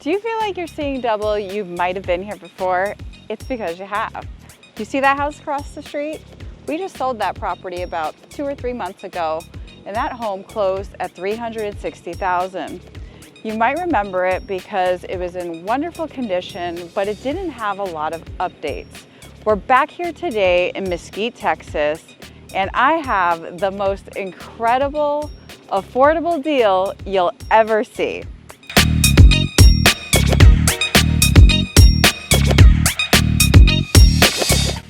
Do you feel like you're seeing double? You might have been here before. It's because you have. You see that house across the street? We just sold that property about 2 or 3 months ago, and that home closed at $360,000. You might remember it because it was in wonderful condition, but it didn't have a lot of updates. We're back here today in Mesquite, Texas, and I have the most incredible, affordable deal you'll ever see.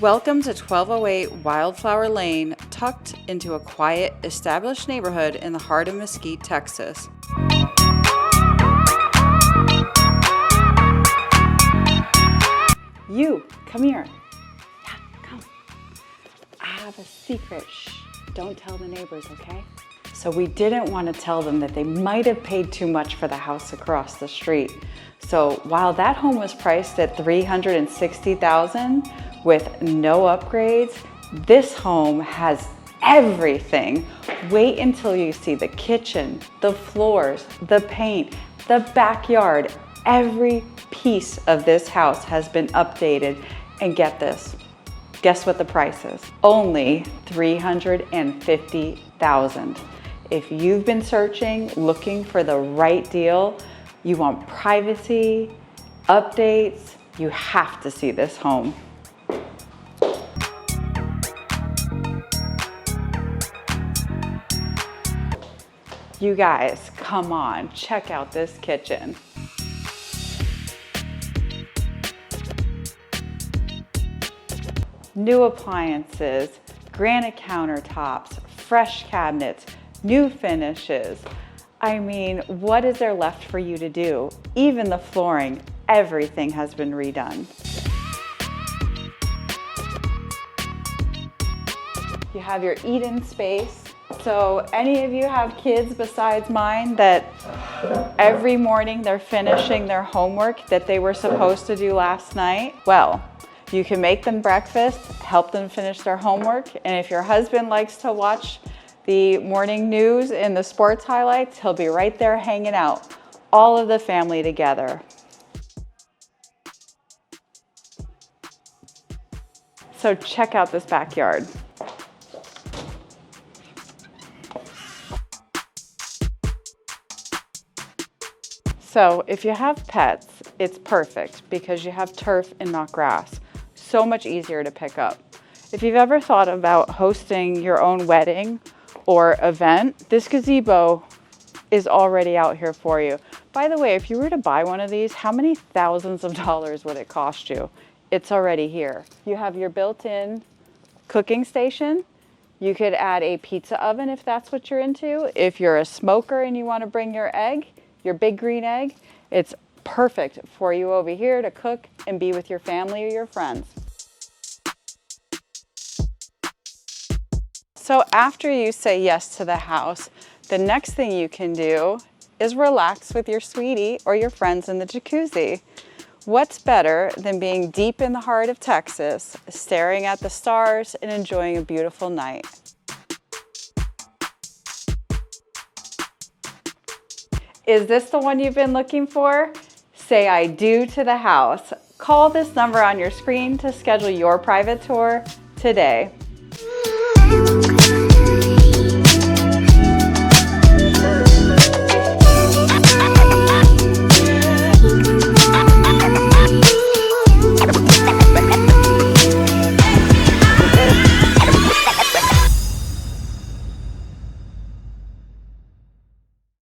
Welcome to 1208 Wildflower Lane, tucked into a quiet, established neighborhood in the heart of Mesquite, Texas. You, come here. Yeah, come. I have a secret. Shh, don't tell the neighbors, okay? So we didn't want to tell them that they might have paid too much for the house across the street. So while that home was priced at $360,000 with no upgrades, this home has everything. Wait until you see the kitchen, the floors, the paint, the backyard. Every piece of this house has been updated. And get this, guess what the price is? Only $350,000. If you've been searching, looking for the right deal, you want privacy, updates, you have to see this home. You guys, come on, check out this kitchen. New appliances, granite countertops, fresh cabinets, new finishes. I mean, what is there left for you to do? Even the flooring, everything has been redone. You have your eat-in space. So any of you have kids besides mine that every morning they're finishing their homework that they were supposed to do last night? Well, you can make them breakfast, help them finish their homework, and if your husband likes to watch the morning news and the sports highlights, he'll be right there hanging out, all of the family together. So check out this backyard. So if you have pets, it's perfect because you have turf and not grass. So much easier to pick up. If you've ever thought about hosting your own wedding or event, this gazebo is already out here for you. By the way, if you were to buy one of these, how many thousands of dollars would it cost you? It's already here. You have your built-in cooking station. You could add a pizza oven if that's what you're into. If you're a smoker and you want to bring your egg, your big green egg, it's perfect for you over here to cook and be with your family or your friends. So after you say yes to the house, the next thing you can do is relax with your sweetie or your friends in the jacuzzi. What's better than being deep in the heart of Texas, staring at the stars and enjoying a beautiful night? Is this the one you've been looking for? Say I do to the house. Call this number on your screen to schedule your private tour today.